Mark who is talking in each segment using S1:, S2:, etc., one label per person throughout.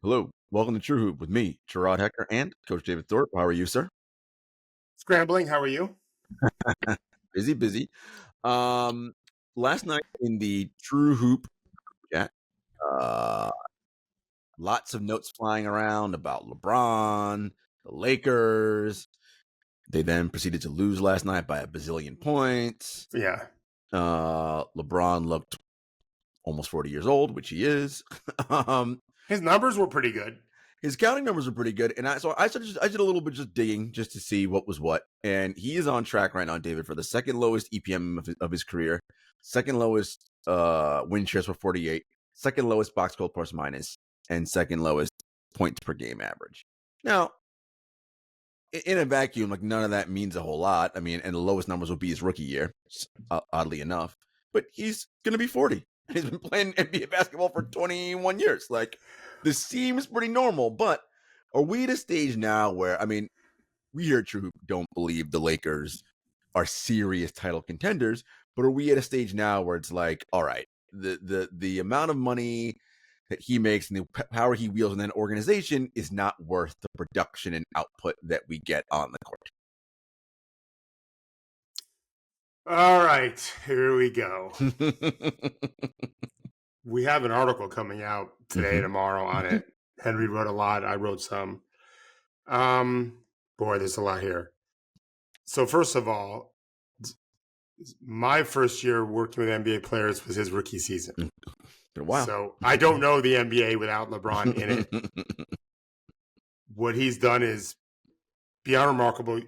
S1: Hello, welcome to True Hoop with me, Jarod, Hector, and Coach David Thorpe. How are you, sir?
S2: Scrambling, how are you?
S1: Busy, busy. Um, Last night in the True Hoop chat, uh, lots of notes flying around about LeBron, the Lakers. They then proceeded to lose last night by a bazillion points.
S2: Yeah.
S1: LeBron looked almost 40 years old, which he is.
S2: His numbers were pretty good.
S1: His counting numbers are pretty good, and I did a little bit just digging just to see what was what, and he is on track right now, David, for the second lowest EPM of his career, second lowest win shares for 48, second lowest box score plus minus, and second lowest points per game average. Now, in a vacuum, like none of that means a whole lot. I mean, and the lowest numbers will be his rookie year, oddly enough. But he's going to be 40. He's been playing NBA basketball for 21 years. Like, this seems pretty normal. But are we at a stage now where, I mean, we here at True Hoop don't believe the Lakers are serious title contenders, but are we at a stage now where it's like, all right, the amount of money that he makes and the power he wields in that organization is not worth the production and output that we get on the court?
S2: All right, here we go. We have an article coming out today, tomorrow on it. Henry wrote a lot. I wrote some. Boy, there's a lot here. So first of all, my first year working with NBA players was his rookie season.
S1: Wow.
S2: So I don't know the NBA without LeBron in it. What he's done is beyond remarkable.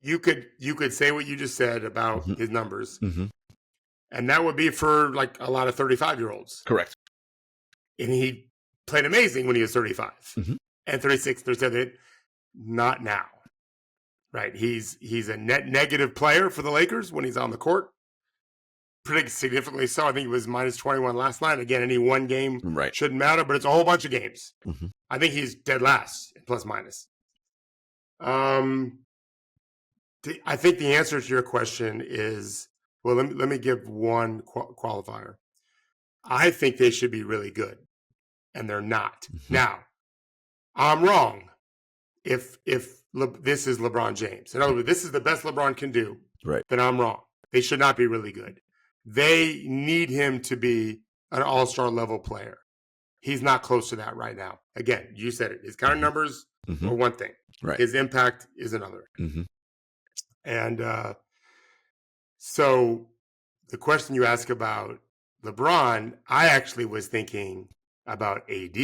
S2: You could say what you just said about his numbers, and that would be for like a lot of 35-year-olds.
S1: Correct.
S2: And he played amazing when he was 35 and 36, 37. Not now, right? He's a net negative player for the Lakers when he's on the court. Pretty significantly so. I think it was minus 21 last night. Again, any one game shouldn't matter, but it's a whole bunch of games. I think he's dead last in plus minus. I think the answer to your question is, well, let me give one qualifier. I think they should be really good, and they're not. Now, I'm wrong if this is LeBron James. In other words, this is the best LeBron can do, then I'm wrong. They should not be really good. They need him to be an all-star level player. He's not close to that right now. Again, you said it. His counting numbers are one thing. His impact is another. And so the question you ask about LeBron, I actually was thinking about AD.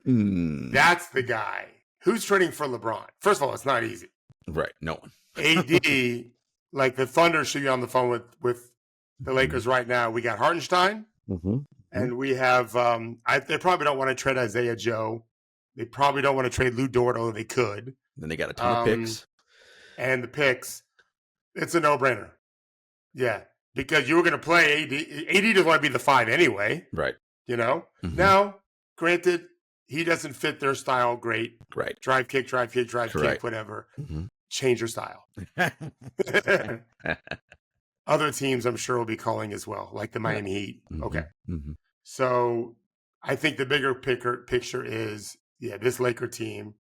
S2: That's the guy. Who's trading for LeBron? First of all, it's not easy.
S1: Right. No one.
S2: AD, like the Thunder should be on the phone with the Lakers right now. We got Hartenstein, and we have they probably don't want to trade Isaiah Joe. They probably don't want to trade Lou Dort, although they could.
S1: Then they got a ton of picks.
S2: And the picks, it's a no-brainer. Yeah, because you were going to play AD. AD doesn't want to be the 5 anyway.
S1: Right.
S2: You know? Now, granted, he doesn't fit their style great.
S1: Right.
S2: Drive, kick, whatever. Change your style. Other teams, I'm sure, will be calling as well, like the Miami Heat. Okay. So I think the bigger picture is, this Laker team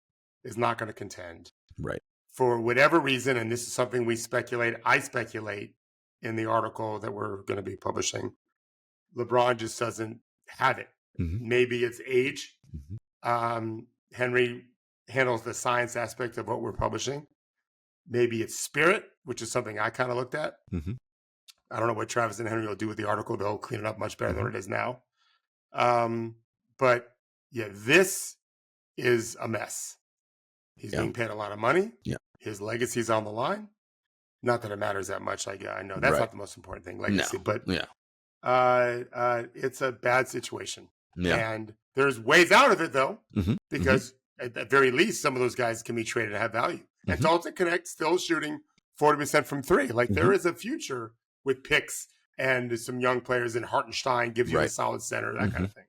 S2: is not going to contend.
S1: Right.
S2: For whatever reason, and this is something I speculate in the article that we're going to be publishing, LeBron just doesn't have it. Maybe it's age. Henry handles the science aspect of what we're publishing. Maybe it's spirit, which is something I kind of looked at. I don't know what Travis and Henry will do with the article. They'll clean it up much better than it is now. But yeah, this is a mess. He's being paid a lot of money. Yeah. His legacy's on the line. Not that it matters that much. I know that's not the most important thing, legacy. No. But it's a bad situation. Yeah. And there's ways out of it, though, because at the very least, some of those guys can be traded and have value. And Dalton Connect still shooting 40% from 3. Like, there is a future with picks and some young players, and Hartenstein gives you a solid center, that kind of thing.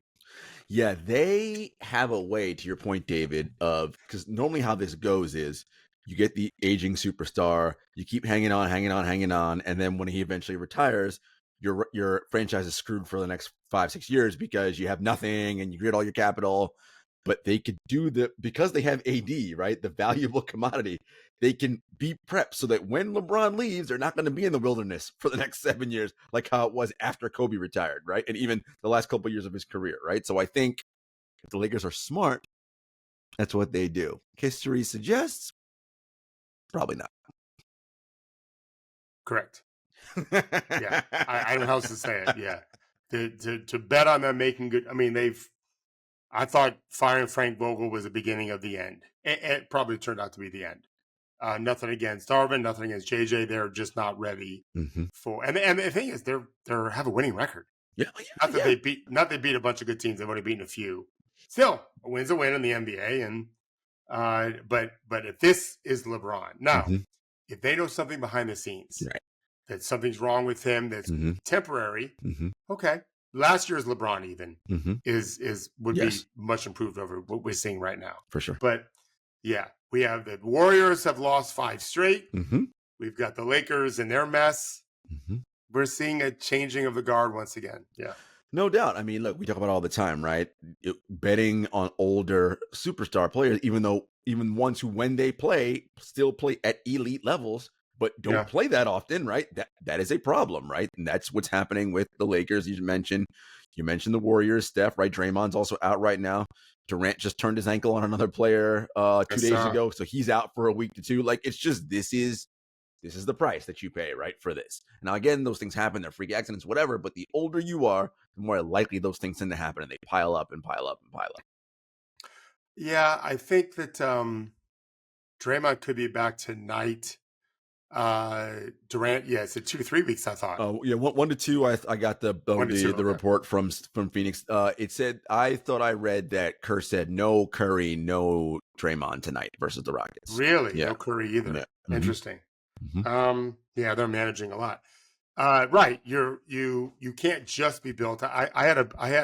S1: Yeah, they have a way, to your point, David, because normally how this goes is you get the aging superstar, you keep hanging on, and then when he eventually retires, your franchise is screwed for the next 5-6 years because you have nothing and you get all your capital. but they could do because they have AD, right? The valuable commodity. They can be prepped so that when LeBron leaves, they're not going to be in the wilderness for the next 7 years, like how it was after Kobe retired, right? And even the last couple of years of his career, right? So I think if the Lakers are smart, that's what they do. History suggests probably not.
S2: Correct. Yeah, I don't know how else to say it. Yeah, to bet on them making good. I mean, I thought firing Frank Vogel was the beginning of the end. It probably turned out to be the end. Nothing against Darvin, nothing against JJ. They're just not ready for. And the thing is, they have a winning record.
S1: Yeah,
S2: not that they beat a bunch of good teams. They've only beaten a few. Still, a win's a win in the NBA. And but if this is LeBron now, if they know something behind the scenes,
S1: right,
S2: that something's wrong with him, that's temporary. Okay, last year's LeBron even would be much improved over what we're seeing right now
S1: for sure.
S2: But yeah, we have the Warriors have lost 5 straight. We've got the Lakers in their mess. We're seeing a changing of the guard once again. Yeah.
S1: No doubt. I mean, look, we talk about it all the time, right? Betting on older superstar players, even ones who, when they play, still play at elite levels, but don't play that often, right? That is a problem, right? And that's what's happening with the Lakers. You mentioned the Warriors, Steph, right? Draymond's also out right now. Durant just turned his ankle on another player 2 days ago, so he's out for a week to 2. Like, it's just this is the price that you pay, right, for this. Now, again, those things happen. They're freak accidents, whatever. But the older you are, the more likely those things tend to happen, and they pile up and pile up and pile up.
S2: Yeah, I think that Draymond could be back tonight. Durant, it's 2 to 3 weeks, I thought.
S1: Oh, yeah, 1 to 2. I got the report from Phoenix. It said, I thought I read that Kerr said no Curry, no Draymond tonight versus the Rockets.
S2: Really? Yeah. No Curry either. Yeah. Interesting. They're managing a lot. Right. You can't just be built. I had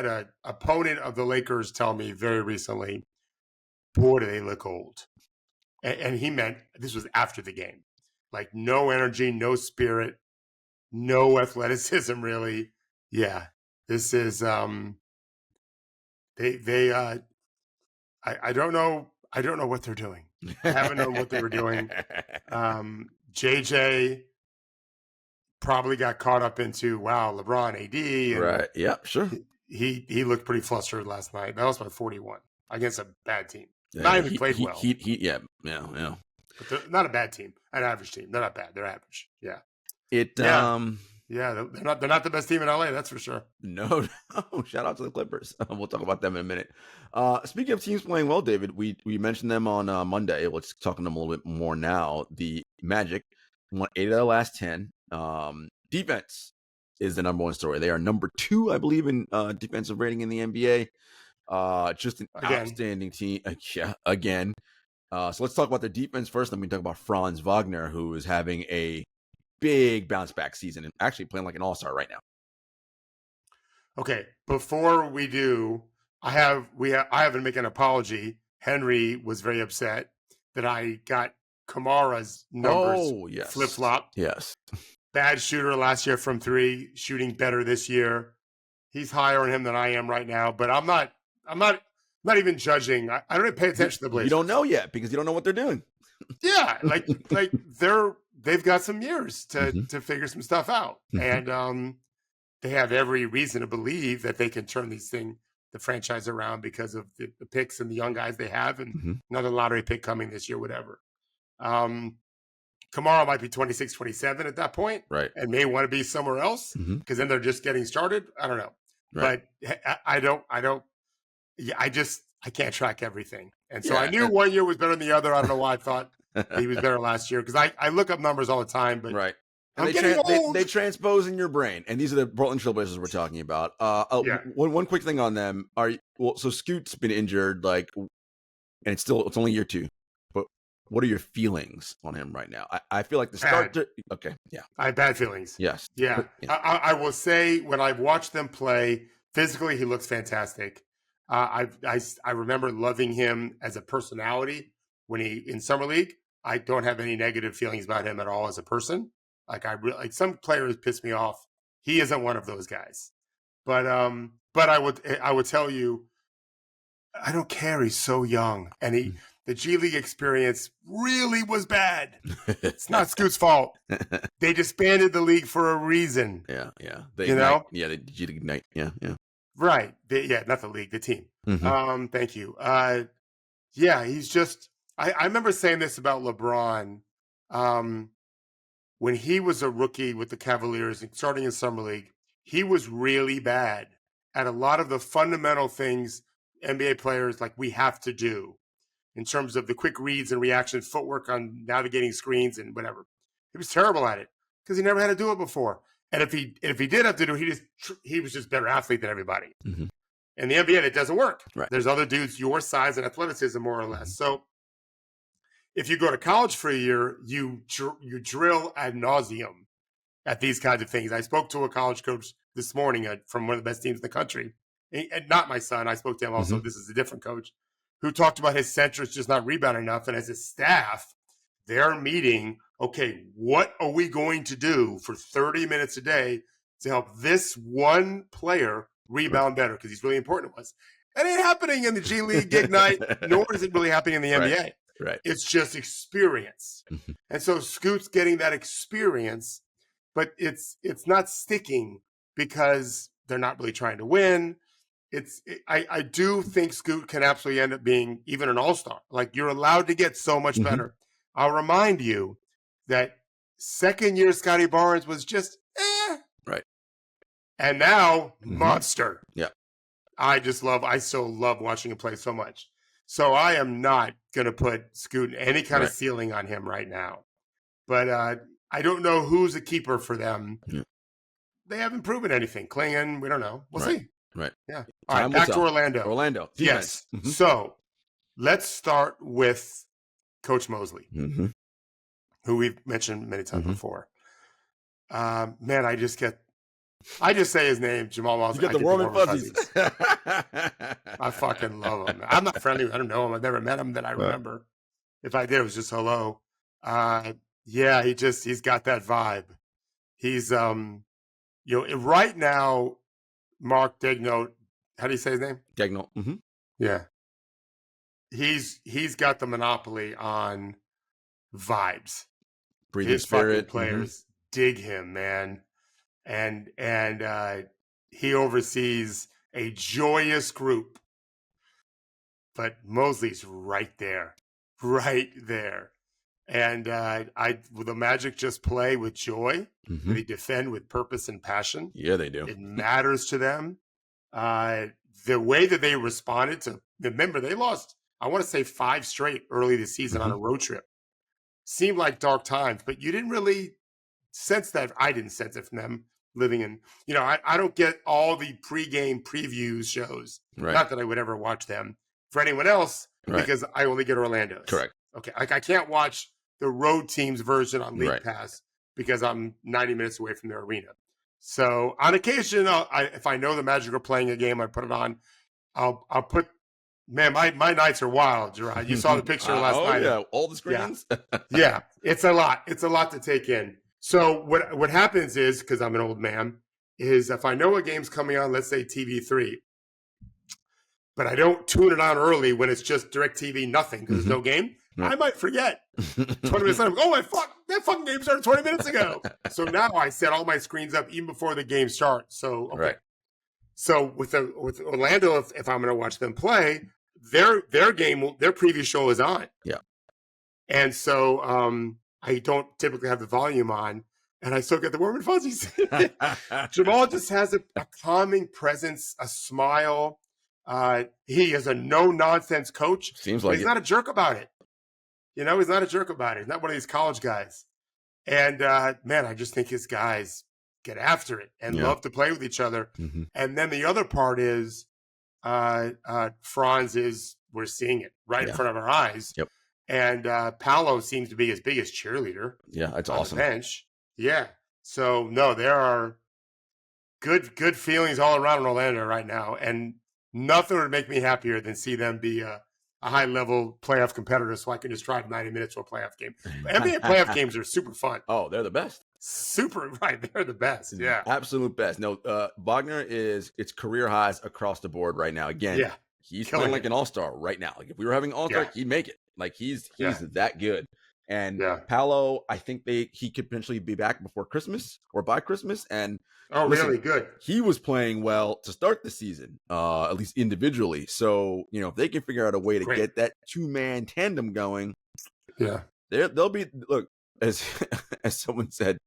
S2: a opponent of the Lakers tell me very recently, boy, do they look old. And he meant this was after the game. Like, no energy, no spirit, no athleticism, really. Yeah. This is I don't know what they're doing. I haven't known what they were doing. JJ probably got caught up into LeBron, AD, and
S1: right? Yeah, sure.
S2: He looked pretty flustered last night. That was by 41 against a bad team. Not even played well.
S1: Yeah.
S2: But they're not a bad team, an average team. They're not bad. They're average. Yeah. They're not the best team in LA. That's for sure.
S1: No. Shout out to the Clippers. We'll talk about them in a minute. Speaking of teams playing well, David, we mentioned them on Monday. Let's talk on them a little bit more now. The Magic won 8 of their last 10. Defense is the number one story. They are number 2, I believe, in defensive rating in the NBA. Just an outstanding team. Again. So let's talk about their defense first. Then we talk about Franz Wagner, who is having a big bounce back season and actually playing like an all-star right now.
S2: Okay, before we do, I have to make an apology. Henry was very upset that I got Kamara's numbers flip-flopped.
S1: Yes.
S2: Bad shooter last year from 3, shooting better this year. He's higher on him than I am right now, but I'm not even judging. I don't even pay attention to the Blazers.
S1: You don't know yet because you don't know what they're doing.
S2: Yeah, like they've got some years to figure some stuff out, and they have every reason to believe that they can turn the franchise around because of the picks and the young guys they have, and another lottery pick coming this year, whatever. Kamara might be 26, 27 at that point,
S1: right?
S2: And may want to be somewhere else because then they're just getting started. I don't know, right. But I don't. Yeah, I can't track everything. And so I knew 1 year was better than the other. I don't know why I thought he was better last year because I look up numbers all the time. But
S1: right. And they transpose in your brain. And these are the Portland Trailblazers we're talking about. One quick thing on them. So Scoot's been injured, and it's only year 2. But what are your feelings on him right now? I feel like the start. Okay. Yeah.
S2: I have bad feelings.
S1: Yes.
S2: Yeah. I will say when I've watched them play, physically, he looks fantastic. I remember loving him as a personality when in summer league. I don't have any negative feelings about him at all as a person. Like some players piss me off. He isn't one of those guys. But I would tell you, I don't care. He's so young, and the G League experience really was bad. It's not Scoot's fault. They disbanded the league for a reason.
S1: Yeah.
S2: You know?
S1: Yeah, the G League Ignite. Yeah.
S2: Right. Not the league, the team.
S1: Mm-hmm.
S2: Thank you. Yeah, he's just. I remember saying this about LeBron when he was a rookie with the Cavaliers and starting in summer league. He was really bad at a lot of the fundamental things NBA players like we have to do in terms of the quick reads and reactions, footwork on navigating screens and whatever. He was terrible at it because he never had to do it before. And if he did have to do it, he was just a better athlete than everybody.
S1: Mm-hmm.
S2: In the NBA, that doesn't work.
S1: Right.
S2: There's other dudes your size and athleticism, more or less. So if you go to college for a year, you drill ad nauseum at these kinds of things. I spoke to a college coach this morning from one of the best teams in the country. And not my son. I spoke to him also. Mm-hmm. This is a different coach who talked about his centers just not rebounding enough. And as a staff, they're meeting, okay, what are we going to do for 30 minutes a day to help this one player rebound better? Because he's really important to us. It ain't happening in the G League Ignite, nor is it really happening in the NBA.
S1: Right.
S2: It's just experience. And so Scoot's getting that experience, but it's not sticking because they're not really trying to win. I do think Scoot can absolutely end up being even an all-star. Like, you're allowed to get so much better. I'll remind you that second year Scotty Barnes was just
S1: right,
S2: and now monster.
S1: Yeah,
S2: I still love watching him play so much. So I am not going to put Scoot any kind of ceiling on him right now. But I don't know who's a keeper for them. Yeah. They haven't proven anything. Klingon, we don't know. We'll see.
S1: Right.
S2: Yeah. All right, back to Orlando.
S1: Orlando.
S2: Yes. So let's start with Coach Mosley, who we've mentioned many times before. Man, I just say his name, Jamal Mosley.
S1: You get the warm and fuzzies.
S2: I fucking love him. I'm not friendly. I don't know him. I've never met him that I remember. If I did, it was just hello. Yeah, he's got that vibe. He's right now, Mark Daigneault, how do you say his name?
S1: Daigneault.
S2: Yeah. He's got the monopoly on vibes.
S1: Breathing
S2: His
S1: spirit.
S2: Fucking players dig him, man. And he oversees a joyous group. But Mosley's right there. And the Magic just play with joy. They defend with purpose and passion.
S1: Yeah, they do.
S2: It matters to them. The way that they responded to, remember, they lost, I want to say 5 straight early this season on a road trip. Seemed like dark times, but you didn't really sense that. I didn't sense it from them living in, I don't get all the pregame previews shows.
S1: Right.
S2: Not that I would ever watch them for anyone else because I only get Orlando's.
S1: Correct.
S2: Okay. Like, I can't watch the road team's version on League Pass because I'm 90 minutes away from their arena. So on occasion, if I know the Magic are playing a game, I put it on. I'll put, man, my nights are wild, Jarod. You saw the picture last night.
S1: Yeah, all the screens.
S2: Yeah, it's a lot. It's a lot to take in. So what happens is, because I'm an old man, is if I know a game's coming on, let's say TV3, but I don't tune it on early when it's just DirecTV nothing because there's no game, I might forget. 20 minutes later, oh, that fucking game started 20 minutes ago. So now I set all my screens up even before the game starts. So, okay. Right. So with Orlando, if I'm going to watch them play, their preview show is on.
S1: Yeah.
S2: And so I don't typically have the volume on, and I still get the warm and fuzzies. Jamal just has a calming presence, a smile. He is a no-nonsense coach.
S1: Seems like
S2: he's not a jerk about it. He's not a jerk about it. He's not one of these college guys. And, man, I just think his guys get after it and love to play with each other. And then the other part is Franz we're seeing it right in front of our eyes.
S1: Yep.
S2: And Paolo seems to be his biggest cheerleader.
S1: Yeah, that's
S2: on
S1: awesome.
S2: The bench. Yeah. So, no, there are good feelings all around in Orlando right now. And nothing would make me happier than see them be a high-level playoff competitor so I can just drive 90 minutes to a playoff game. NBA playoff games are super fun.
S1: Oh, they're the best.
S2: Super, right. They're the best. Yeah.
S1: Absolute best. No, Wagner it's career highs across the board right now. Again, he's
S2: Killing
S1: playing like
S2: it.
S1: an all-star right now. Like if we were having all-star,
S2: Yeah.
S1: he'd make it. Like he's
S2: Yeah.
S1: that good. And
S2: Yeah.
S1: Paolo, I think he could potentially be back before Christmas or by Christmas. And
S2: Oh,
S1: listen,
S2: really? Good.
S1: he was playing well to start the season, at least individually. So, if they can figure out a way to
S2: Great.
S1: get that 2-man tandem going,
S2: Yeah.
S1: they'll be, look, as someone said,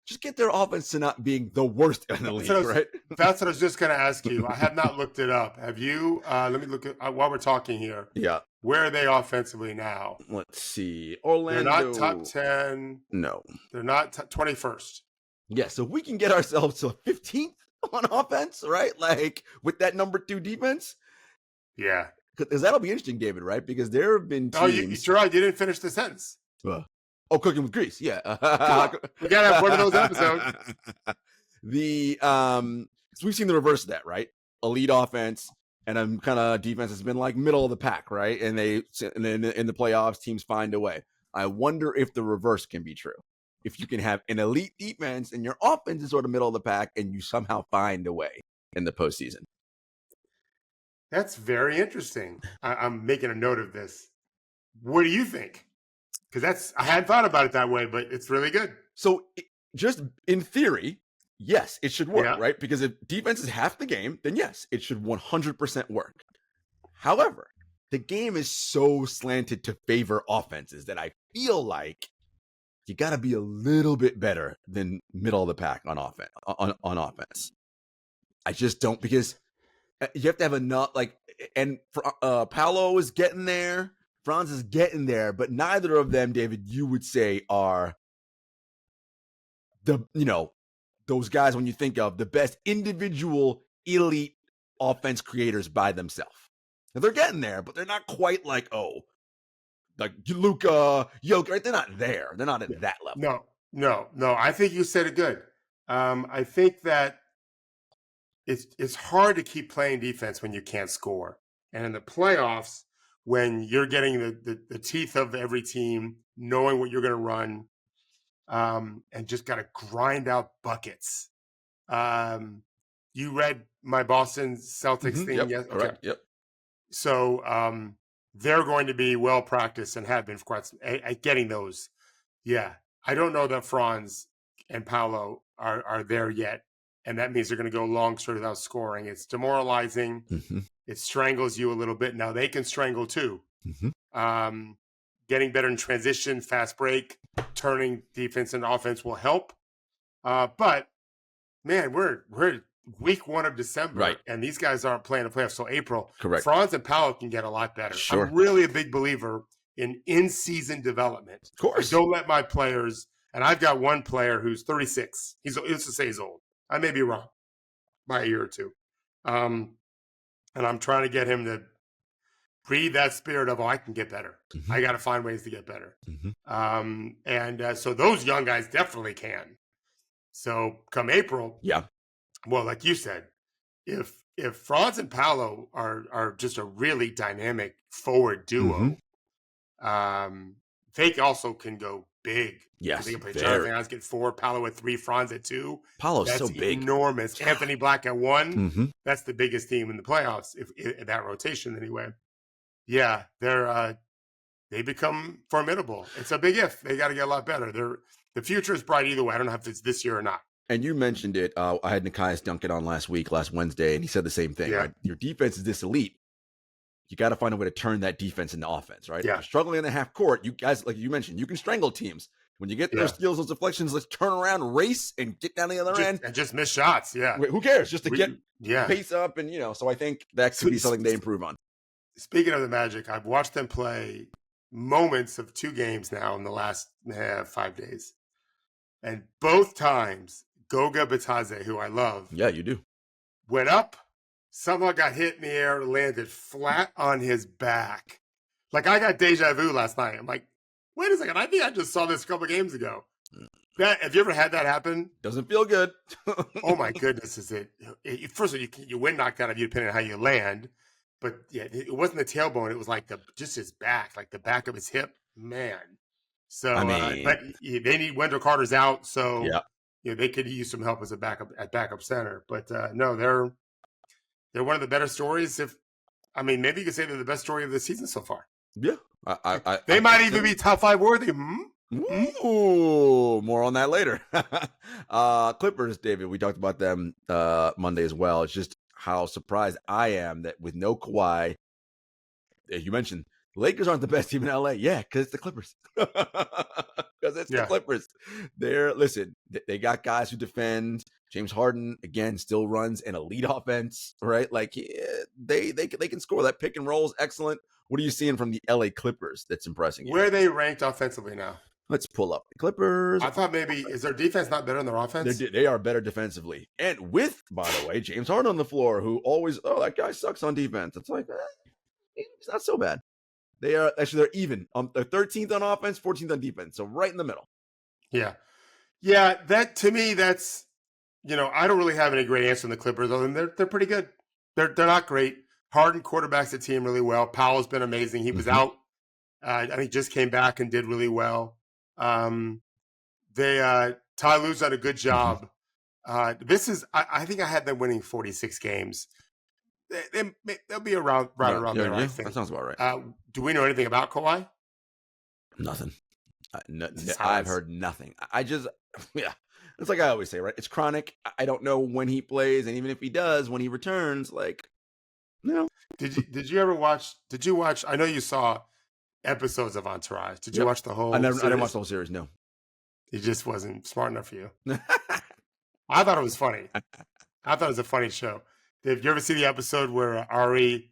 S1: just get their offense to not being the worst in the league, right?
S2: That's what I was just going to ask you. I have not looked it up. Have you? Let me look at while we're talking here.
S1: Yeah.
S2: Where are they offensively now?
S1: Let's see. Orlando.
S2: They're not top 10.
S1: No.
S2: They're not 21st.
S1: Yeah, so if we can get ourselves to 15th on offense, right? Like with that number 2 defense.
S2: Yeah.
S1: Because that'll be interesting, David, right? Because there have been teams.
S2: Oh, Jarod, you didn't finish the sentence.
S1: Cooking with grease, yeah.
S2: We gotta have one of those episodes.
S1: So we've seen the reverse of that, right? Elite offense and kind of defense has been like middle of the pack, right? And then in the playoffs, teams find a way. I wonder if the reverse can be true. If you can have an elite defense and your offense is sort of middle of the pack, and you somehow find a way in the postseason.
S2: That's very interesting. I'm making a note of this. What do you think? Because I hadn't thought about it that way, but it's really good.
S1: So just in theory, yes, it should work, right? Because if defense is half the game, then yes, it should 100% work. However, the game is so slanted to favor offenses that I feel like you got to be a little bit better than middle of the pack on offense. On offense, I just don't, because you have to have enough. And Paolo is getting there. Franz is getting there, but neither of them, David, you would say are those guys when you think of the best individual elite offense creators by themselves. Now, they're getting there, but they're not quite like Luka, Jokic, right? They're not there. They're not at that level.
S2: No. I think you said it good. I think that it's hard to keep playing defense when you can't score. And in the playoffs, when you're getting the teeth of every team, knowing what you're going to run, and just got to grind out buckets. You read my Boston Celtics thing?
S1: Yep,
S2: yes?
S1: correct.
S2: Okay.
S1: Yep.
S2: So they're going to be well practiced and have been for quite some, at getting those. Yeah. I don't know that Franz and Paolo are there yet. And that means they're going to go long stretch without scoring. It's demoralizing.
S1: Mm-hmm.
S2: It strangles you a little bit. Now they can strangle too.
S1: Mm-hmm.
S2: Getting better in transition, fast break, turning defense and offense will help. But man, we're week 1 of December,
S1: right?
S2: And these guys aren't playing the playoffs till April.
S1: Correct.
S2: Franz and Paolo can get a lot better.
S1: Sure.
S2: I'm really a big believer in season development.
S1: Of course.
S2: I don't let my players, and I've got one player who's 36. Let's just say he's old. I may be wrong by a year or two. And I'm trying to get him to breathe that spirit of, I can get better. Mm-hmm. I got to find ways to get better. Mm-hmm. So those young guys definitely can. So come April, well, like you said, if Franz and Paolo are just a really dynamic forward duo, they also can go big.
S1: Yes,
S2: they can play Jonathan Isaac at 4, Paolo at 3, Franz at 2.
S1: Paolo's so big,
S2: enormous. Yeah. Anthony Black at 1. That's the biggest team in the playoffs, if that rotation anyway. Yeah, they become formidable. It's a big if. They got to get a lot better. The future is bright either way. I don't know if it's this year or not.
S1: And you mentioned it. I had Nikias Duncan on last Wednesday, and he said the same thing.
S2: Yeah.
S1: Right? Your defense is this elite. You got to find a way to turn that defense into offense, right?
S2: Yeah.
S1: If you're struggling in the half court, you guys, like you mentioned, you can strangle teams. When you get those steals, those deflections, let's turn around, race, and get down the other end.
S2: And just miss shots, yeah.
S1: Who cares? Just to get pace up, and, so I think that could be something they improve on.
S2: Speaking of the Magic, I've watched them play moments of 2 games now in the last 5 days. And both times, Goga Bitadze, who I love.
S1: Yeah, you do.
S2: Went up, somehow got hit in the air, landed flat on his back. Like, I got deja vu last night. I'm like, wait a second, I think I just saw this a couple of games ago. Have you ever had that happen?
S1: Doesn't feel good.
S2: Oh, my goodness, is it? First of all, you win knocked out of you depending on how you land. But, yeah, it wasn't the tailbone. It was like just his back, like the back of his hip. Man. So, but they need Wendell Carter's out, so they could use some help as a backup center. But no, they're one of the better stories. If I mean, maybe you could say they're the best story of the season so far.
S1: Yeah.
S2: They might even be top 5 worthy.
S1: Ooh, more on that later. Clippers, David, we talked about them Monday as well. It's just how surprised I am that with no Kawhi, as you mentioned, the Lakers aren't the best team in LA. Yeah, because it's the Clippers. Because it's the Clippers. They got guys who defend. James Harden, again, still runs an elite offense, right? Like, they can score. That pick and roll is excellent. What are you seeing from the LA Clippers that's impressing you?
S2: Where are they ranked offensively now?
S1: Let's pull up the Clippers.
S2: I thought maybe, is their defense not better than their offense?
S1: They are better defensively. And with, by the way, James Harden on the floor, who always, that guy sucks on defense. It's like, it's not so bad. They're even. They're 13th on offense, 14th on defense. So right in the middle.
S2: Yeah. Yeah, that to me, that's, I don't really have any great answer on the Clippers, other than they're pretty good. They're not great. Harden quarterbacks the team really well. Powell's been amazing. He was out. I think just came back and did really well. Ty Lue's done a good job. I think I had them winning 46 games. They'll be around around there. I think
S1: that sounds about right.
S2: Do we know anything about Kawhi?
S1: Nothing. I've heard nothing. It's like I always say, right? It's chronic. I don't know when he plays, and even if he does, when he returns, no.
S2: Did you ever watch? Did you watch? I know you saw episodes of Entourage. Did you watch the whole? I
S1: didn't watch the whole series. No,
S2: it just wasn't smart enough for you. I thought it was funny. I thought it was a funny show. Did you ever see the episode where Ari,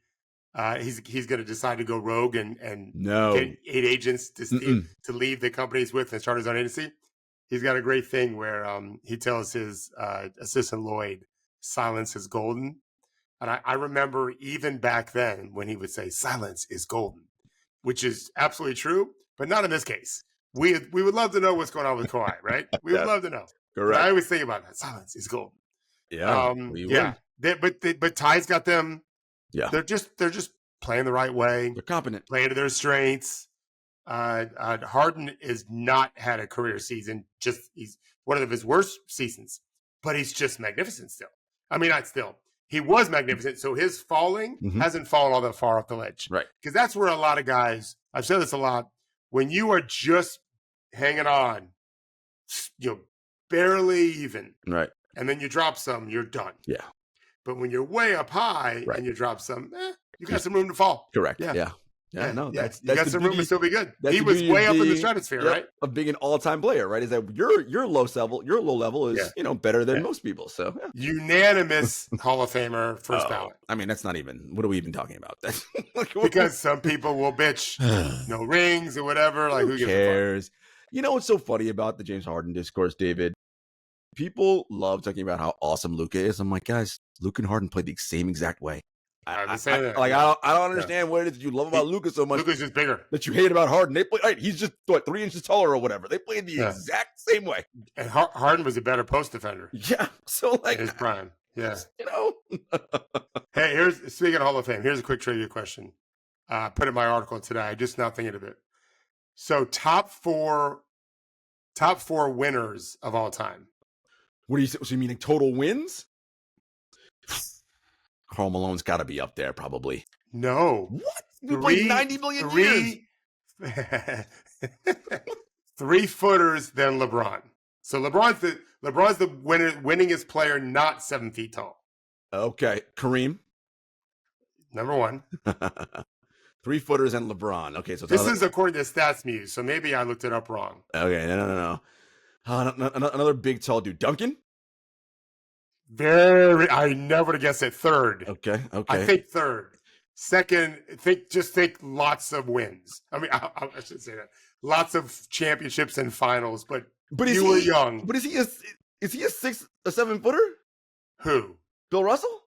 S2: he's going to decide to go rogue and get 8 agents to leave the company he's with and start his own agency? He's got a great thing where he tells his assistant Lloyd, "Silence is golden." And I remember even back then when he would say, "Silence is golden," which is absolutely true, but not in this case. We would love to know what's going on with Kawhi, right? We would love to know.
S1: Correct.
S2: But I always think about that. Silence is golden.
S1: Yeah.
S2: But Ty's got them.
S1: Yeah.
S2: They're just playing the right way.
S1: They're competent.
S2: Playing to their strengths. Harden has not had a career season. He's one of his worst seasons, but he's just magnificent still. I mean, not still. He was magnificent, so his falling hasn't fallen all that far off the ledge.
S1: Right.
S2: Because that's where a lot of guys, I've said this a lot, when you are just hanging on, barely even.
S1: Right.
S2: And then you drop some, you're done.
S1: Yeah.
S2: But when you're way up high and you drop some, you got some room to fall.
S1: Correct. Yeah. That's
S2: you got some room to still be good. He was way up in the stratosphere, right?
S1: Of being an all-time player, right? Is that your low level is better than most people. So
S2: unanimous Hall of Famer first ballot.
S1: I mean, that's not even. What are we even talking about?
S2: Because some people will bitch, no rings or whatever. Like who
S1: cares? You know what's so funny about the James Harden discourse, David? People love talking about how awesome Luka is. I'm like, guys, Luka and Harden played the same exact way. I don't understand what it is that you love about Luka so much.
S2: Luka's just bigger.
S1: That you hate about Harden. They play. Right, he's just 3 inches taller or whatever. They played the exact same way.
S2: And Harden was a better post defender.
S1: Yeah. So in
S2: his prime. Yeah. Hey, speaking of Hall of Fame. Here's a quick trivia question. Put in my article today. I'm just now thinking of it. So top four winners of all time.
S1: What do you? So you mean total wins? Karl Malone's got to be up there, probably.
S2: No.
S1: What? We played 90 million years.
S2: 3 footers than LeBron. So LeBron's the winningest player, not 7 feet tall.
S1: Okay, Kareem.
S2: Number 1.
S1: 3 footers and LeBron. Okay, so
S2: this is according to Stats Muse. So maybe I looked it up wrong.
S1: Okay, no. Another big tall dude, Duncan.
S2: I never would have guessed it. 3rd.
S1: Okay.
S2: I think 3rd. 2nd, think lots of wins. I mean, I should say that. Lots of championships and finals, but you were young.
S1: But is he a 7 footer?
S2: Who?
S1: Bill Russell?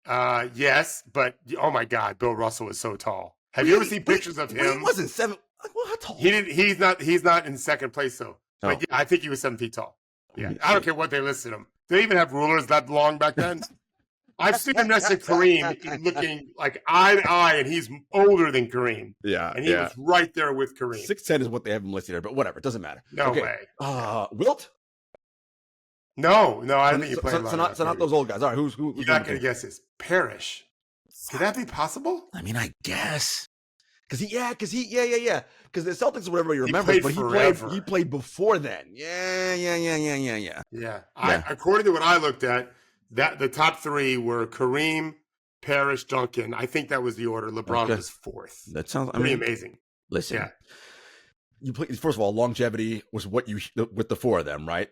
S2: Yes, but oh my God, Bill Russell was so tall. Have you ever seen pictures of him?
S1: He wasn't 7. Well, how tall?
S2: He's not in 2nd place though. But yeah, I think he was 7 feet tall. Yeah, I don't care what they listed him. Did they even have rulers that long back then? I've seen him next to Kareem looking like eye to eye, and he's older than Kareem.
S1: Yeah.
S2: And he was right there with Kareem.
S1: 6'10" is what they have him listed here, but whatever. It doesn't matter.
S2: No way.
S1: Wilt?
S2: No, I don't think you played
S1: so not those old guys. All right, who's
S2: you're not going to guess this. Parrish. Could that be possible?
S1: I mean, I guess. Because Because the Celtics, whatever you remember,
S2: played
S1: but
S2: forever.
S1: he played before then. Yeah.
S2: According to what I looked at, that the top three were Kareem, Parrish, Duncan. I think that was the order. LeBron was fourth.
S1: That sounds
S2: pretty amazing.
S1: Listen, you play, first of all, longevity was what you with the four of them, right?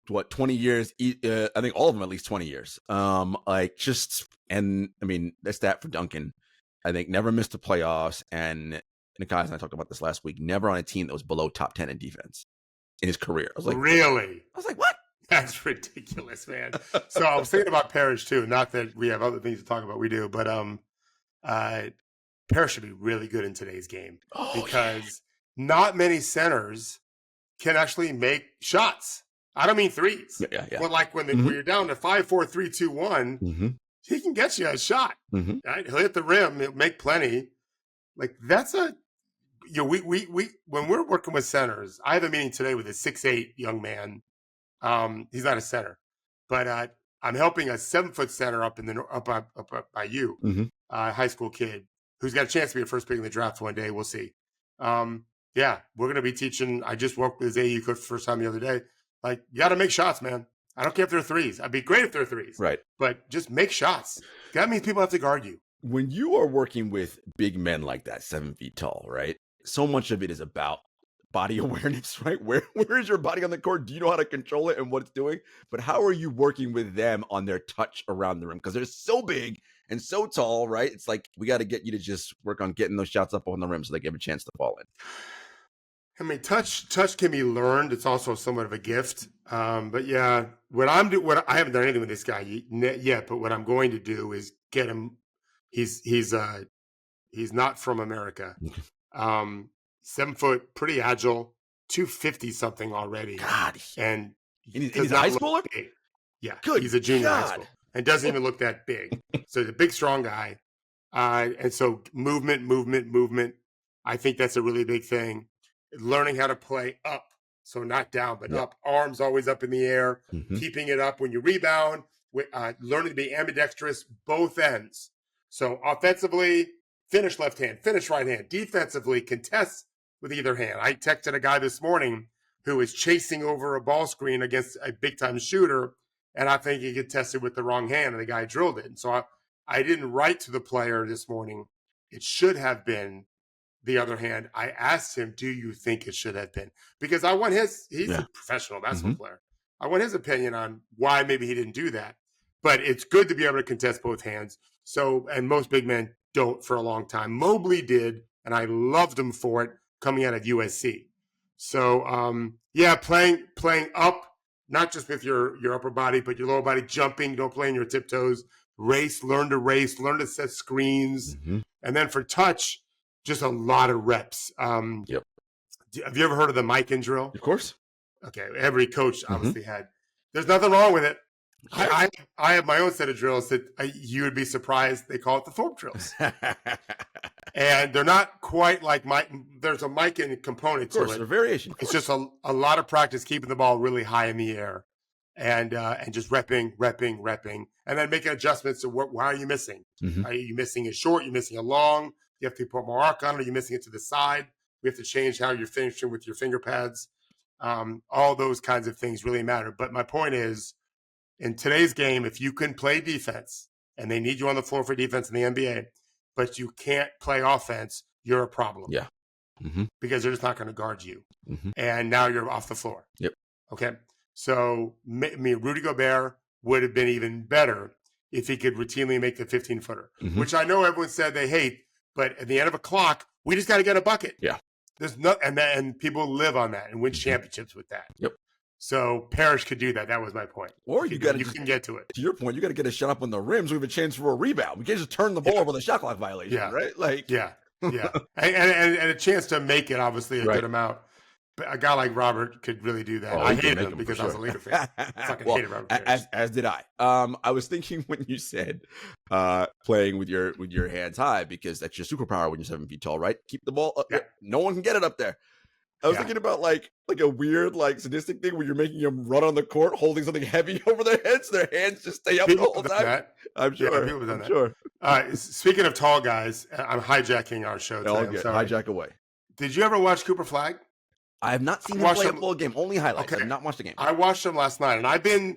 S1: What, 20 years? I think all of them at least 20 years. That's that for Duncan. I think never missed the playoffs, and Nikai and I talked about this last week. Never on a team that was below top 10 in defense in his career. I was like,
S2: really?
S1: I was like, what?
S2: That's ridiculous, man. So I was thinking about Parrish too. Not that we have other things to talk about. We do, but Parrish should be really good in today's game because not many centers can actually make shots. I don't mean threes.
S1: Yeah.
S2: But like when you're down to 5, 4, 3, 2, 1, he can get you a shot. Right? He'll hit the rim. He'll make plenty. Like that's we when we're working with centers. I have a meeting today with a 6'8" young man. He's not a center, but I'm helping a 7-foot center up by you, high school kid who's got a chance to be a first pick in the draft one day. We'll see. We're going to be teaching. I just worked with his AU coach the first time the other day. Like, you got to make shots, man. I don't care if they're threes. I'd be great if they're threes.
S1: Right.
S2: But just make shots. That means people have to guard you.
S1: When you are working with big men like that, 7 feet tall, right? So much of it is about body awareness, right? Where is your body on the court? Do you know how to control it and what it's doing? But how are you working with them on their touch around the rim? Because they're so big and so tall, right? It's like, we got to get you to just work on getting those shots up on the rim so they give a chance to fall in.
S2: I mean, touch can be learned. It's also somewhat of a gift. But yeah, I haven't done anything with this guy yet, but what I'm going to do is get him. He's not from America. 7 foot, pretty agile, 250 something already.
S1: God.
S2: And
S1: he's a high schooler?
S2: Yeah.
S1: Good.
S2: He's a junior high school and doesn't even look that big. So he's a big, strong guy. And so movement. I think that's a really big thing. Learning how to play up. So not down, but up. Arms always up in the air. Keeping it up when you rebound. Learning to be ambidextrous, both ends. So offensively, finish left hand, finish right hand. Defensively, contest with either hand. I texted a guy this morning who was chasing over a ball screen against a big-time shooter, and I think he contested with the wrong hand, and the guy drilled it. And so I didn't write to the player this morning. It should have been the other hand. I asked him, do you think it should have been? Because I want he's a professional basketball player. I want his opinion on why maybe he didn't do that. But it's good to be able to contest both hands. So, and most big men don't for a long time. Mobley did, and I loved him for it coming out of USC. So, playing up, not just with your upper body, but your lower body, jumping, don't play in your tiptoes, learn to set screens. And then for touch, just a lot of reps. Have you ever heard of the Mikan drill?
S1: Of course.
S2: Okay, every coach obviously had. There's nothing wrong with it. I have my own set of drills that you would be surprised they call it the Thorpe drills. And they're not quite like there's a Mikan component to it. Of course,
S1: there's a variation.
S2: It's just a lot of practice keeping the ball really high in the air and just repping, and then making adjustments to why are you missing? Are you missing it short? You're missing it long? You have to put more arc on it. Are you missing it to the side? We have to change how you're finishing with your finger pads. All those kinds of things really matter. But my point is, in today's game, if you can play defense, and they need you on the floor for defense in the NBA, but you can't play offense, you're a problem.
S1: Yeah.
S2: Because they're just not going to guard you. And now you're off the floor.
S1: Yep.
S2: Okay. So, Rudy Gobert would have been even better if he could routinely make the 15-footer, which I know everyone said they hate, but at the end of a clock, we just got to get a bucket.
S1: Yeah.
S2: There's no, and people live on that and win championships with that.
S1: Yep.
S2: So Parrish could do that. That was my point.
S1: Or you
S2: can get to it.
S1: To your point, you got to get a shot up on the rims. We have a chance for a rebound. We can't just turn the ball over with a shot clock violation, right? Like,
S2: and a chance to make it. Obviously, a good amount. But a guy like Robert could really do that. I hated him because I was a Laker fan. I fucking hated Robert Parrish.
S1: As did I. I was thinking when you said playing with your hands high, because that's your superpower when you're 7 feet tall, right? Keep the ball up. No one can get it up there. I was thinking about like a weird, like sadistic thing where you're making them run on the court holding something heavy over their heads. Their hands just stay up the whole time.
S2: That.
S1: I'm sure.
S2: Yeah, people have done that. Sure. Speaking of tall guys, I'm hijacking our show today. I'm sorry.
S1: Hijack away.
S2: Did you ever watch Cooper Flagg?
S1: I have not seen him play a full game. Only highlights. Okay. I have not watched the game.
S2: I watched him last night, and I've been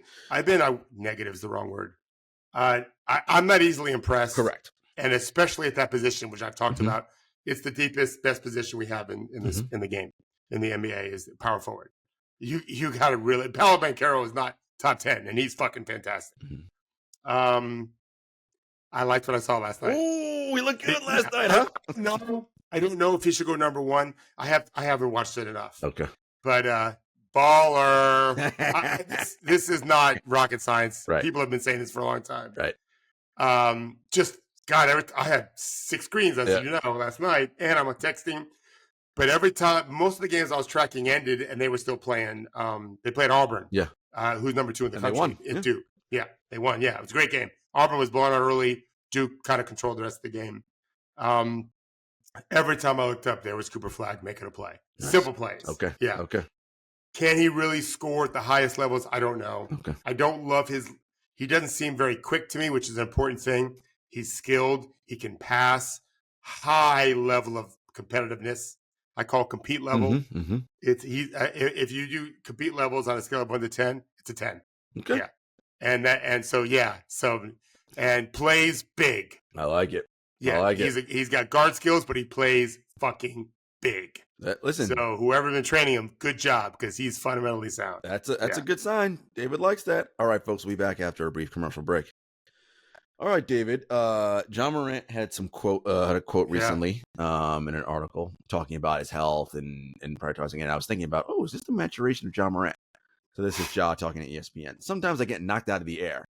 S2: negative is the wrong word. I'm not easily impressed.
S1: Correct.
S2: And especially at that position, which I've talked about, it's the deepest, best position we have in the game, in the NBA, is power forward. You got to really. Paolo Banchero is not top 10, and he's fucking fantastic. I liked what I saw last night.
S1: Oh, we looked good last night, huh?
S2: No, I don't know if he should go number one. I haven't watched it enough.
S1: Okay.
S2: But baller. This is not rocket science.
S1: Right.
S2: People have been saying this for a long time.
S1: Right.
S2: Just God, I had 6 screens, as you know, last night, and I'm texting. But every time, most of the games I was tracking ended, and they were still playing. They played Auburn.
S1: Yeah.
S2: Who's number 2 in the country?
S1: They won.
S2: In Duke. Yeah, they won. Yeah, it was a great game. Auburn was blown out early. Duke kind of controlled the rest of the game. Every time I looked up, there was Cooper Flagg making a play. Nice. Simple plays.
S1: Okay.
S2: Yeah.
S1: Okay.
S2: Can he really score at the highest levels? I don't know.
S1: Okay.
S2: I don't love he doesn't seem very quick to me, which is an important thing. He's skilled. He can pass. High level of competitiveness. I call compete level. If you do compete levels on a scale of 1 to 10, it's a 10.
S1: Okay.
S2: Yeah. And plays big.
S1: I like it.
S2: Yeah.
S1: I like it.
S2: He's got guard skills, but he plays fucking big.
S1: Listen.
S2: So whoever's been training him, good job, because he's fundamentally sound.
S1: That's a good sign. David likes that. All right, folks, we'll be back after a brief commercial break. All right, David. Ja Morant had a quote recently in an article talking about his health and prioritizing it. And I was thinking about, is this the maturation of Ja Morant? So this is Ja talking to ESPN. Sometimes I get knocked out of the air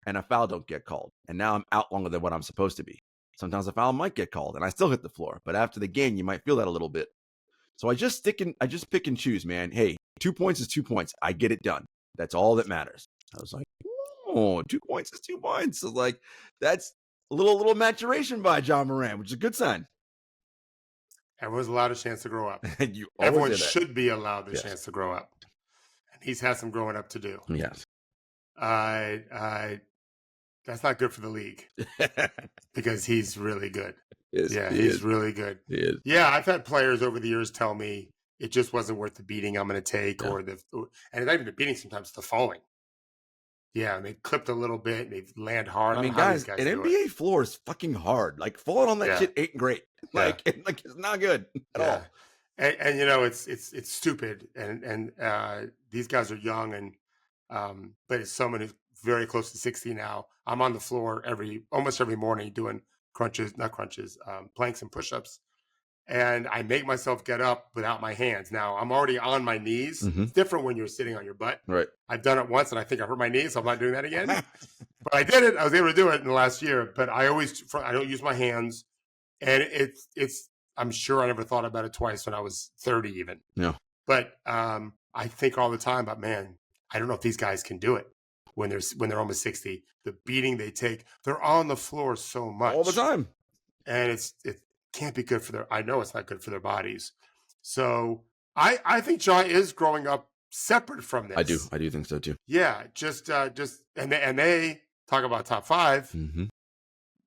S1: and a foul don't get called. And now I'm out longer than what I'm supposed to be. Sometimes a foul might get called and I still hit the floor. But after the game, you might feel that a little bit. So I just pick and choose, man. Hey, 2 points is 2 points. I get it done. That's all that matters. I was like, 2 points is 2 points. So like, that's a little maturation by Ja Morant, which is a good sign.
S2: Everyone's allowed a chance to grow up.
S1: Everyone
S2: should be allowed the chance to grow up. And he's had some growing up to do.
S1: Yes.
S2: That's not good for the league because he's really good.
S1: He's
S2: really good.
S1: He is.
S2: Yeah, I've had players over the years tell me it just wasn't worth the beating I'm going to take, and it's not even the beating. Sometimes it's the falling. Yeah, and they clipped a little bit. And they land hard.
S1: I mean, guys, an NBA floor is fucking hard. Like falling on that shit ain't great. Like it's not good at all.
S2: And you know, it's stupid. And these guys are young, and but as someone who's very close to 60 now, I'm on the floor almost every morning doing planks and push-ups. And I make myself get up without my hands. Now, I'm already on my knees. It's different when you're sitting on your butt.
S1: Right.
S2: I've done it once, and I think I hurt my knees, so I'm not doing that again. But I did it. I was able to do it in the last year. But I don't use my hands. And it's I'm sure I never thought about it twice when I was 30 even.
S1: Yeah.
S2: But I think all the time about, man, I don't know if these guys can do it when they're almost 60. The beating they take, they're on the floor so much.
S1: All the time.
S2: And it can't be good for I know it's not good for their bodies. So I think Ja is growing up separate from this.
S1: I do think so too.
S2: Yeah, and they talk about top 5.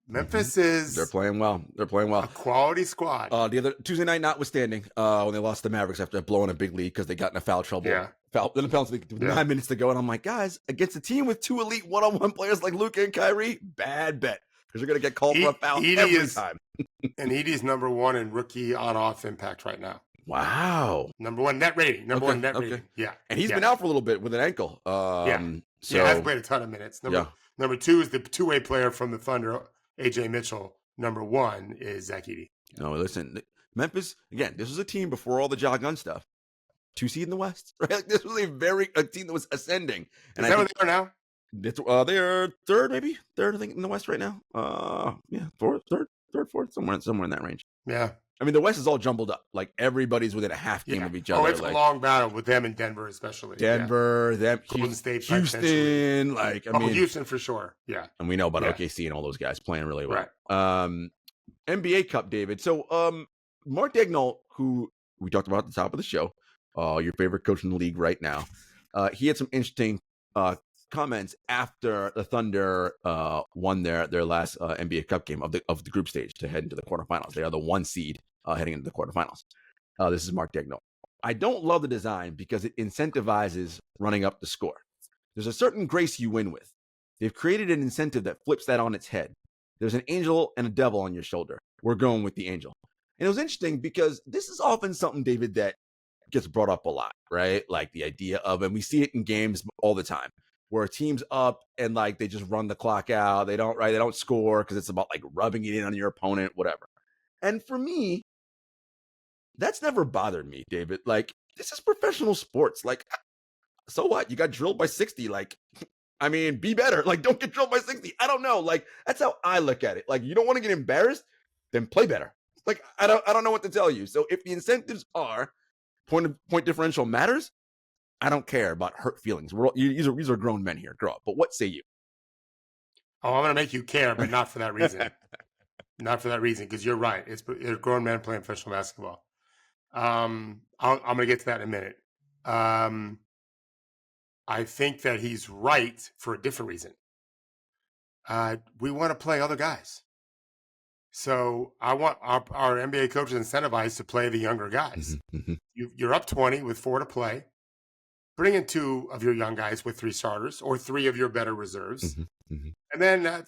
S2: Memphis is
S1: they're playing well. A
S2: quality squad.
S1: The other Tuesday night notwithstanding, when they lost the Mavericks after blowing a big lead because they got into foul trouble.
S2: Yeah.
S1: Then the penalty with 9 minutes to go, and I'm like, guys, against a team with 2 elite one-on-one players like Luka and Kyrie, bad bet. Because you're going to get called for a foul every time.
S2: And Edey's number 1 in rookie on-off impact right now.
S1: Wow.
S2: Number 1 net rating. Number 1 net rating. Yeah.
S1: And he's been out for a little bit with an ankle.
S2: Hasn't played a ton of minutes. Number 2 is the two-way player from the Thunder, AJ Mitchell. Number 1 is Zach Edey.
S1: No, listen, Memphis, again, this was a team before all the Ja Gun stuff. 2 seed in the West, right? Like, this was a team that was ascending. And
S2: is that where they are now?
S1: They're third, maybe third, I think, in the West right now. Fourth, somewhere in that range.
S2: Yeah,
S1: I mean, the West is all jumbled up. Like everybody's within a half game of each other.
S2: Oh, it's a long battle with them in Denver, especially.
S1: Golden
S2: State,
S1: Houston.
S2: Houston for sure. Yeah,
S1: and we know about OKC and all those guys playing really well. Right. NBA Cup, David. So, Mark Daigneault, who we talked about at the top of the show, your favorite coach in the league right now. He had some interesting comments after the Thunder won their last NBA Cup game of the group stage to head into the quarterfinals. They are the 1 seed heading into the quarterfinals. This is Mark Daigneault. I don't love the design because it incentivizes running up the score. There's a certain grace you win with. They've created an incentive that flips that on its head. There's an angel and a devil on your shoulder. We're going with the angel. And it was interesting because this is often something, David, that gets brought up a lot, right? Like the idea of, and we see it in games all the time, where a team's up and like they just run the clock out. They don't score because it's about like rubbing it in on your opponent, whatever. And for me, that's never bothered me, David. Like, this is professional sports. Like, so what? You got drilled by 60. Like, I mean, be better. Like, don't get drilled by 60. I don't know. Like, that's how I look at it. Like, you don't want to get embarrassed, then play better. Like, I don't know what to tell you. So if the incentives are point differential matters, I don't care about hurt feelings. These are grown men here. Grow up. But what say you?
S2: Oh, I'm going to make you care, but not for that reason. Not for that reason, because you're right. It's grown men playing professional basketball. I'm going to get to that in a minute. I think that he's right for a different reason. We want to play other guys. So I want our NBA coaches incentivized to play the younger guys.
S1: Mm-hmm.
S2: You're up 20 with 4 to play. Bring in 2 of your young guys with 3 starters or 3 of your better reserves.
S1: Mm-hmm.
S2: And then